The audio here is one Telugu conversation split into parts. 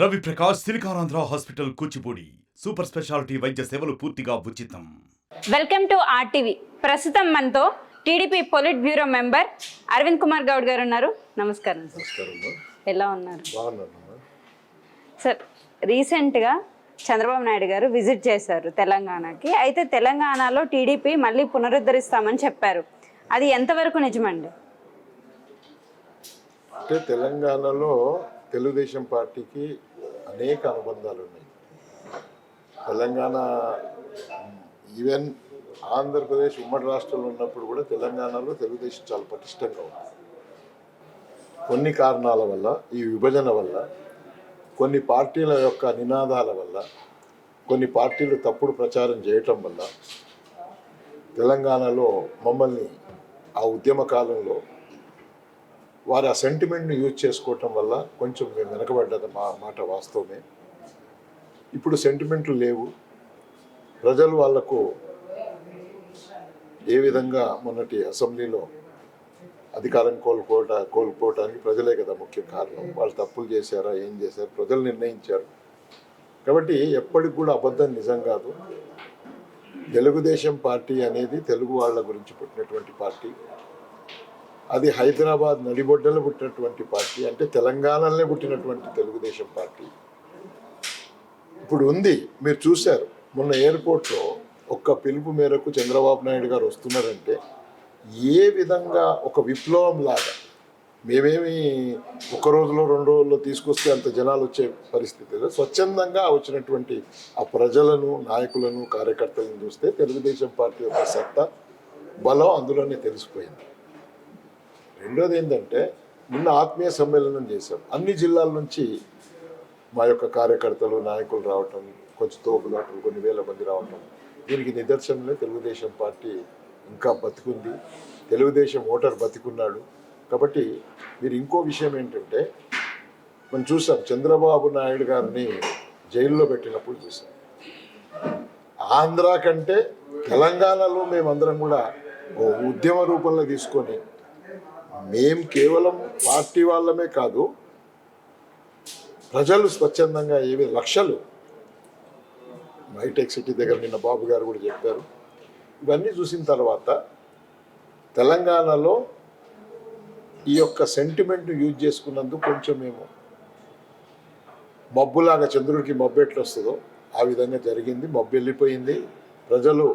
Ravi Prakash SiliconAndhra hospital Kuchipudi super speciality వైద్య సేవలు పూర్తిగా ఉచితం. Welcome to RTV. ప్రస్తుతం మనతో TDP politburo member Aravind Kumar Goud గారు ఉన్నారు. నమస్కారం సార్. ఎలా ఉన్నారు సార్? రీసెంట్గా చంద్రబాబు నాయుడు గారు విజిట్ చేశారు తెలంగాణకి. అయితే తెలంగాణలో టీడీపీ మళ్ళీ పునరుద్ధరిస్తామని చెప్పారు. అది ఎంతవరకు నిజమండి? అంటే తెలంగాణలో తెలుగుదేశం పార్టీకి అనేక అనుబంధాలు ఉన్నాయి. తెలంగాణ ఈవెన్ ఆంధ్రప్రదేశ్ ఉమ్మడి రాష్ట్రంలో ఉన్నప్పుడు కూడా తెలంగాణలో తెలుగుదేశం చాలా పటిష్టంగా ఉంది. కొన్ని కారణాల వల్ల, ఈ విభజన వల్ల, కొన్ని పార్టీల యొక్క నినాదాల వల్ల, కొన్ని పార్టీలు తప్పుడు ప్రచారం చేయటం వల్ల తెలంగాణలో మమ్మల్ని ఆ ఉద్యమ కాలంలో వారు ఆ సెంటిమెంట్ని యూజ్ చేసుకోవటం వల్ల కొంచెం మేము వెనకబడ్డది మాట వాస్తవమే. ఇప్పుడు సెంటిమెంట్లు లేవు. ప్రజలు వాళ్లకు ఏ విధంగా మొన్నటి అసెంబ్లీలో అధికారం కోల్పోవటానికి ప్రజలే కదా ముఖ్య కారణం. వాళ్ళు తప్పులు చేశారా, ఏం చేశారు, ప్రజలు నిర్ణయించారు. కాబట్టి ఎప్పటికి కూడా అబద్ధం నిజం కాదు. తెలుగుదేశం పార్టీ అనేది తెలుగు వాళ్ళ గురించి పుట్టినటువంటి పార్టీ. అది హైదరాబాద్ నడిబొడ్డలో పుట్టినటువంటి పార్టీ, అంటే తెలంగాణలోనే పుట్టినటువంటి తెలుగుదేశం పార్టీ ఇప్పుడు ఉంది. మీరు చూశారు మొన్న ఎయిర్పోర్ట్లో ఒక్క పిలుపు మేరకు చంద్రబాబు నాయుడు గారు వస్తున్నారంటే ఏ విధంగా ఒక విప్లవం లాగా, మేమేమి ఒక రోజులో 2 రోజుల్లో తీసుకొస్తే అంత జనాలు వచ్చే పరిస్థితిలో స్వచ్ఛందంగా వచ్చినటువంటి ఆ ప్రజలను, నాయకులను, కార్యకర్తలను చూస్తే తెలుగుదేశం పార్టీ యొక్క సత్తా, బలం అందులోనే తెలిసిపోయింది. రెండోది ఏంటంటే, నిన్న ఆత్మీయ సమ్మేళనం చేశాం. అన్ని జిల్లాల నుంచి మా యొక్క కార్యకర్తలు, నాయకులు రావటం, కొంచెం తోపులాటలు, కొన్ని వేల మంది రావటం, దీనికి నిదర్శనమే తెలుగుదేశం పార్టీ ఇంకా బతికుంది, తెలుగుదేశం ఓటర్ బతికున్నాడు. కాబట్టి మీరు ఇంకో విషయం ఏంటంటే, మనం చూసాం చంద్రబాబు నాయుడు గారిని జైల్లో పెట్టినప్పుడు చూసాం. ఆంధ్ర కంటే తెలంగాణలో మేమందరం కూడా ఓ ఉద్యమ రూపంలో తీసుకొని, మేం కేవలం పార్టీ వాళ్ళమే కాదు, ప్రజలు స్వచ్ఛందంగా ఏవి లక్షలు హైటెక్ సిటీ దగ్గర నిన్న బాబు గారు కూడా చెప్పారు. ఇవన్నీ చూసిన తర్వాత తెలంగాణలో ఈ యొక్క సెంటిమెంట్ను యూజ్ చేసుకున్నందుకు కొంచెం మేము మబ్బులాగా, చంద్రుడికి మబ్బు ఎట్లా వస్తుందో ఆ విధంగా జరిగింది. మబ్బు వెళ్ళిపోయింది. ప్రజలు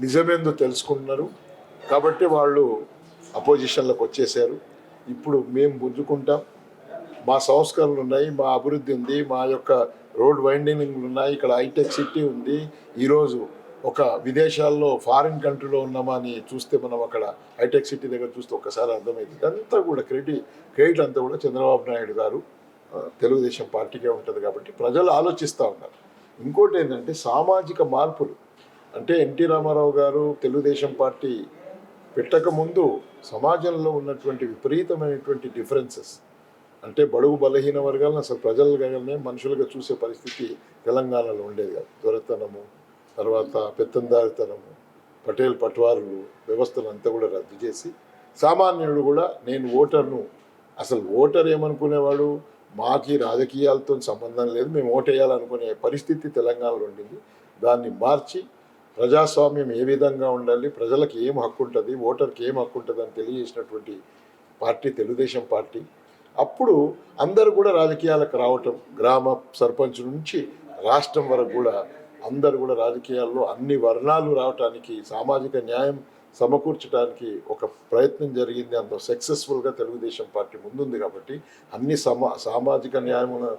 నిజమేందో తెలుసుకుంటున్నారు. కాబట్టి వాళ్ళు అపోజిషన్లకు వచ్చేసారు. ఇప్పుడు మేము పుంజుకుంటాం. మా సంస్కరణలు ఉన్నాయి, మా అభివృద్ధి ఉంది, మా యొక్క రోడ్ వైండింగ్లు ఉన్నాయి, ఇక్కడ హైటెక్ సిటీ ఉంది. ఈరోజు ఒక విదేశాల్లో ఫారిన్ కంట్రీలో ఉన్నామని చూస్తే మనం అక్కడ హైటెక్ సిటీ దగ్గర చూస్తే ఒక్కసారి అర్థమవుతుంది. అంతా కూడా క్రెడిట్ అంతా కూడా చంద్రబాబు నాయుడు గారు, తెలుగుదేశం పార్టీకే ఉంటుంది. కాబట్టి ప్రజలు ఆలోచిస్తూ ఉన్నారు. ఇంకోటి ఏంటంటే సామాజిక మార్పులు. అంటే ఎన్టీ రామారావు గారు తెలుగుదేశం పార్టీ పెట్టకముందు సమాజంలో ఉన్నటువంటి విపరీతమైనటువంటి డిఫరెన్సెస్, అంటే బడుగు బలహీన వర్గాలను అసలు ప్రజలుగానే మనుషులుగా చూసే పరిస్థితి తెలంగాణలో ఉండేది కాదు. దొరతనము, తర్వాత పెత్తందారితనము, పటేల్ పట్వారులు వ్యవస్థను అంతా కూడా రద్దు చేసి సామాన్యుడు కూడా నేను ఓటర్ను, అసలు ఓటర్ ఏమనుకునేవాడు, మాకి రాజకీయాలతో సంబంధం లేదు, మేము ఓటేయాలనుకునే పరిస్థితి తెలంగాణలో ఉండింది. దాన్ని మార్చి ప్రజాస్వామ్యం ఏ విధంగా ఉండాలి, ప్రజలకు ఏం హక్కు ఉంటుంది, ఓటర్కి ఏం హక్కు ఉంటుంది అని తెలియజేసినటువంటి పార్టీ తెలుగుదేశం పార్టీ. అప్పుడు అందరూ కూడా రాజకీయాలకు రావటం, గ్రామ సర్పంచ్ నుంచి రాష్ట్రం వరకు కూడా అందరూ కూడా రాజకీయాల్లో అన్ని వర్ణాలు రావటానికి, సామాజిక న్యాయం సమకూర్చడానికి ఒక ప్రయత్నం జరిగింది. అంత సక్సెస్ఫుల్గా తెలుగుదేశం పార్టీ ముందుంది. కాబట్టి అన్ని సామాజిక న్యాయంలో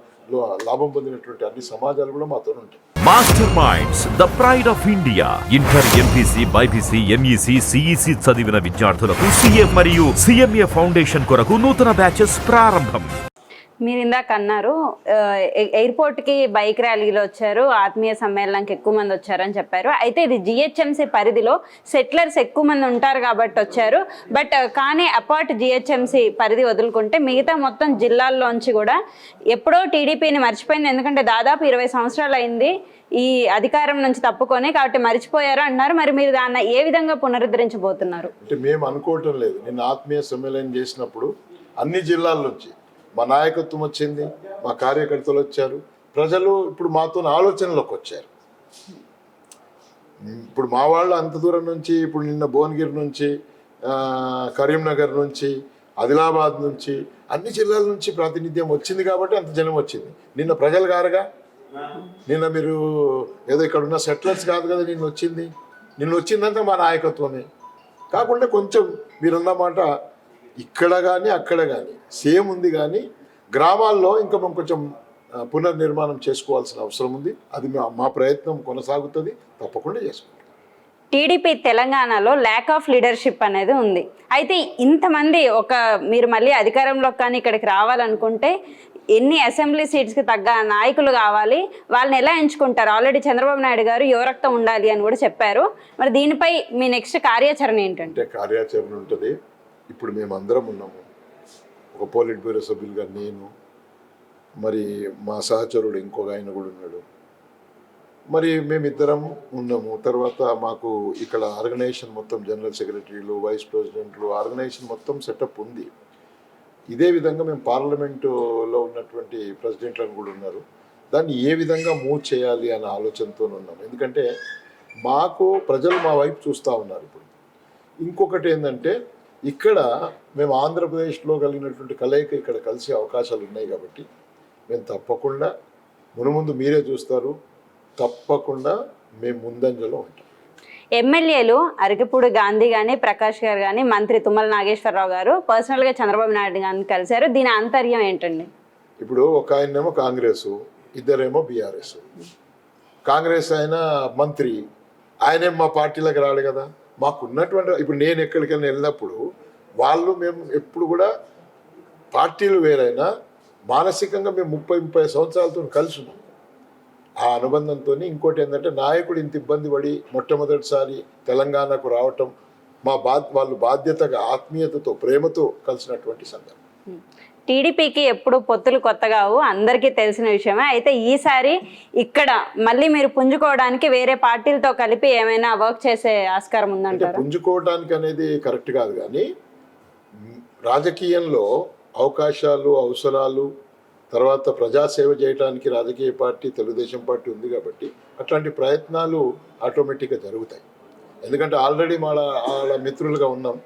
లాభం పొందినటువంటి అన్ని సమాజాలు కూడా మాతో ఉంటాయి. Master minds, the pride of India. Inter, MPC, BiPC, MEC, CEC చదివిన విద్యార్థులకు సీఏ మరియు సిఎంఏ ఫౌండేషన్ కొరకు నూతన బ్యాచెస్ ప్రారంభం. మీరు ఇందాక అన్నారు ఎయిర్పోర్ట్కి బైక్ ర్యాలీలో వచ్చారు, ఆత్మీయ సమ్మేళనానికి ఎక్కువ మంది వచ్చారని చెప్పారు. అయితే ఇది జిహెచ్ఎంసీ పరిధిలో సెటిలర్స్ ఎక్కువ మంది ఉంటారు కాబట్టి వచ్చారు. బట్ కానీ అపార్ట్ జిహెచ్ఎంసీ పరిధి వదులుకుంటే మిగతా మొత్తం జిల్లాల్లోంచి కూడా ఎప్పుడో టీడీపీని మర్చిపోయింది. ఎందుకంటే దాదాపు 20 సంవత్సరాలు అయింది ఈ అధికారం నుంచి తప్పుకొని, కాబట్టి మర్చిపోయారు అంటున్నారు. మరి మీరు దాన్ని ఏ విధంగా పునరుద్ధరించబోతున్నారు? అంటే మేము అనుకోవటం లేదు. నిన్న ఆత్మీయ సమ్మేళనం చేసినప్పుడు అన్ని జిల్లాల నుంచి మా నాయకత్వం వచ్చింది, మా కార్యకర్తలు వచ్చారు, ప్రజలు ఇప్పుడు మాతో ఆలోచనలోకి వచ్చారు. ఇప్పుడు మా వాళ్ళు అంత దూరం నుంచి, ఇప్పుడు నిన్న భువనగిరి నుంచి, కరీంనగర్ నుంచి, ఆదిలాబాద్ నుంచి, అన్ని జిల్లాల నుంచి ప్రాతినిధ్యం వచ్చింది కాబట్టి అంత జనం వచ్చింది. నిన్న ప్రజలు గారుగా, నిన్న మీరు ఏదో ఇక్కడ ఉన్న సెటిలర్స్ కాదు కదా నిన్న వచ్చిందంతా మా నాయకత్వమే. కాకుండా కొంచెం మీరన్నమాట ఇక్కడ కానీ అక్కడ కానీ సేమ్ ఉంది, కానీ గ్రామాల్లో ఇంకా మనం కొంచెం పునర్నిర్మాణం చేసుకోవాల్సిన అవసరం ఉంది. అది మా ప్రయత్నం కొనసాగుతుంది, తప్పకుండా చేసుకుంటాం. టీడీపీ తెలంగాణలో ల్యాక్ ఆఫ్ లీడర్షిప్ అనేది ఉంది. అయితే ఇంతమంది మీరు మళ్ళీ అధికారంలోకి కానీ ఇక్కడికి రావాలనుకుంటే ఎన్ని అసెంబ్లీ సీట్స్కి తగ్గ నాయకులు కావాలి, వాళ్ళని ఎలా ఎంచుకుంటారు? ఆల్రెడీ చంద్రబాబు నాయుడు గారు యువరక్తం ఉండాలి అని కూడా చెప్పారు. మరి దీనిపై మీ నెక్స్ట్ కార్యాచరణ ఏంటంటే? కార్యాచరణ ఉంటుంది. ఇప్పుడు మేమందరం ఉన్నాము, ఒక పోలిట్ బ్యూరో సభ్యులుగా నేను, మరి మా సహచరుడు ఇంకొక ఆయన కూడా ఉన్నాడు, మరి మేమిద్దరం ఉన్నాము. తర్వాత మాకు ఇక్కడ ఆర్గనైజేషన్ మొత్తం జనరల్ సెక్రటరీలు, వైస్ ప్రెసిడెంట్లు, ఆర్గనైజేషన్ మొత్తం సెటప్ ఉంది. ఇదే విధంగా మేము పార్లమెంటులో ఉన్నటువంటి ప్రెసిడెంట్లను కూడా ఉన్నారు. దాన్ని ఏ విధంగా మూవ్ చేయాలి అనే ఆలోచనతో ఉన్నాము. ఎందుకంటే మాకు ప్రజలు మా వైపు చూస్తూ ఉన్నారు. ఇప్పుడు ఇంకొకటి ఏంటంటే, ఇక్కడ మేము ఆంధ్రప్రదేశ్లో కలిగినటువంటి కలయిక ఇక్కడ కలిసే అవకాశాలు ఉన్నాయి కాబట్టి మేము తప్పకుండా మునుముందు మీరే చూస్తారు, తప్పకుండా మేము ముందంజలో ఉంటాం. ఎమ్మెల్యేలు అరకపూడి గాంధీ కానీ, ప్రకాష్ గారు కానీ, మంత్రి తుమ్మల నాగేశ్వరరావు గారు పర్సనల్గా చంద్రబాబు నాయుడు గారిని కలిశారు. దీని ఆంతర్యం ఏంటండి? ఇప్పుడు ఒక ఆయనేమో కాంగ్రెస్, ఇద్దరేమో బీఆర్ఎస్. కాంగ్రెస్ ఆయన మంత్రి, ఆయనేమో మా పార్టీలోకి రాడు కదా. మాకున్నటువంటి ఇప్పుడు నేను ఎక్కడికైనా వెళ్ళినప్పుడు మేము ఎప్పుడు కూడా పార్టీలు వేరైనా మానసికంగా మేము 30 సంవత్సరాలతో కలిసి ఉన్నాం. ఆ అనుబంధంతో ఇంకోటి ఏంటంటే, నాయకుడు ఇంత ఇబ్బంది పడి మొట్టమొదటిసారి తెలంగాణకు రావటం వాళ్ళు బాధ్యతగా, ఆత్మీయతతో, ప్రేమతో కలిసినటువంటి సందర్భం. టీడీపీకి ఎప్పుడు పొత్తులు కొత్తగావు, అందరికీ తెలిసిన విషయమే. అయితే ఈసారి ఇక్కడ మళ్ళీ మీరు పుంజుకోవడానికి వేరే పార్టీలతో కలిపి ఏమైనా వర్క్ చేసే ఆస్కారం ఉందంటారా? పుంజుకోవడానికి అనేది కరెక్ట్ కాదు, కానీ రాజకీయంలో అవకాశాలు, అవసరాలు, తర్వాత ప్రజాసేవ చేయడానికి రాజకీయ పార్టీ తెలుగుదేశం పార్టీ ఉంది కాబట్టి అట్లాంటి ప్రయత్నాలు ఆటోమేటిక్గా జరుగుతాయి. ఎందుకంటే ఆల్రెడీ వాళ్ళ మిత్రులుగా ఉన్నాం,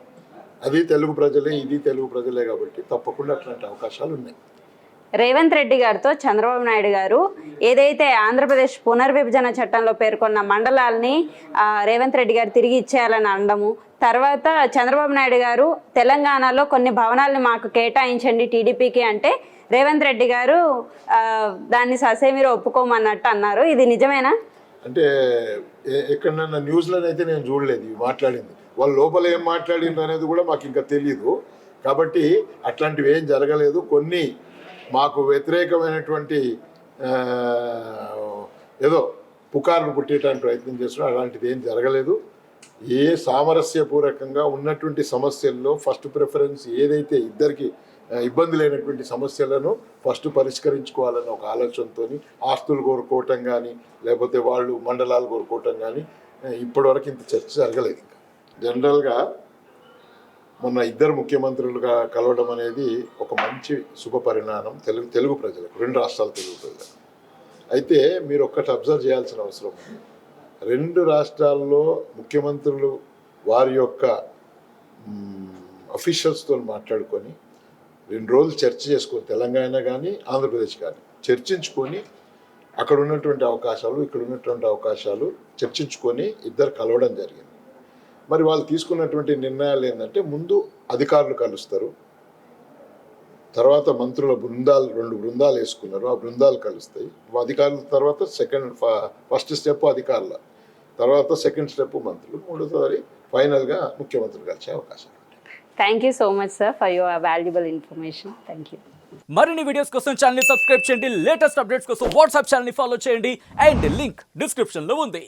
అది తెలుగు ప్రజలే, ఇది తెలుగు ప్రజలే, కాబట్టి తప్పకుండా అట్లాంటి అవకాశాలు ఉన్నాయి. రేవంత్ రెడ్డి గారితో చంద్రబాబు నాయుడు గారు ఏదైతే ఆంధ్రప్రదేశ్ పునర్విభజన చట్టంలో పేర్కొన్న మండలాల్ని రేవంత్ రెడ్డి గారు తిరిగి ఇచ్చేయాలని అనడము, తర్వాత చంద్రబాబు నాయుడు గారు తెలంగాణలో కొన్ని భవనాలని మాకు కేటాయించండి టీడీపీకి అంటే రేవంత్ రెడ్డి గారు దాన్ని ససేమిరా ఒప్పుకోమన్నట్టు అన్నారు. ఇది నిజమేనా? అంటే ఎక్కడన్నా న్యూస్లోనైతే నేను చూడలేదు మాట్లాడింది. వాళ్ళు లోపల ఏం మాట్లాడిండ్రు అనేది కూడా మాకు ఇంకా తెలియదు. కాబట్టి అట్లాంటివి ఏం జరగలేదు. కొన్ని మాకు వ్యతిరేకమైనటువంటి ఏదో పుకార్లు పుట్టేయడానికి ప్రయత్నం చేస్తున్నారు, అలాంటిది ఏం జరగలేదు. ఏ సామరస్యపూర్వకంగా ఉన్నటువంటి సమస్యల్లో ఫస్ట్ ప్రిఫరెన్స్ ఏదైతే ఇద్దరికి ఇబ్బంది లేనటువంటి సమస్యలను ఫస్ట్ పరిష్కరించుకోవాలన్న ఒక ఆలోచనతో ఆస్తులు కోరుకోవటం కానీ, లేకపోతే వాళ్ళు మండలాలు కోరుకోవటం కానీ ఇప్పటివరకు ఇంత చర్చ జరగలేదు. ఇంకా జనరల్గా మొన్న ఇద్దరు ముఖ్యమంత్రులుగా కలవడం అనేది ఒక మంచి శుభ పరిణామం తెలుగు ప్రజలకు, రెండు రాష్ట్రాల తెలుగు ప్రజలకు. అయితే మీరు ఒక్కటి అబ్జర్వ్ చేయాల్సిన అవసరం ఉంది. రెండు రాష్ట్రాల్లో ముఖ్యమంత్రులు వారి యొక్క అఫీషియల్స్తో మాట్లాడుకొని 2 రోజులు చర్చ చేసుకొని, తెలంగాణ కానీ ఆంధ్రప్రదేశ్ కానీ చర్చించుకొని, అక్కడ ఉన్నటువంటి అవకాశాలు, ఇక్కడ ఉన్నటువంటి అవకాశాలు చర్చించుకొని ఇద్దరు కలవడం జరిగింది. మరి వాళ్ళు తీసుకున్నటువంటి నిర్ణయాలు ఏంటంటే, ముందు అధికారులు కలుస్తారు, తర్వాత మంత్రుల బృందాలు 2 బృందాలు వేసుకున్నారు, ఆ బృందాలు కలుస్తాయి. అధికారుల తర్వాత ఫస్ట్ స్టెప్ అధికారుల, తర్వాత సెకండ్ స్టెప్ మంత్రులు, మూడోసారి ఫైనల్గా ముఖ్యమంత్రులు కలిసే అవకాశం. Thank you so much sir for your valuable information. Thank you. మరిన్ని వీడియోస్ కోసం ఛానల్ ని సబ్స్క్రైబ్ చేయండి, లేటెస్ట్ అప్డేట్స్ కోసం వాట్సాప్ ఛానల్ ని ఫాలో చేయండి, అండ్ లింక్ డిస్క్రిప్షన్ లో ఉంది.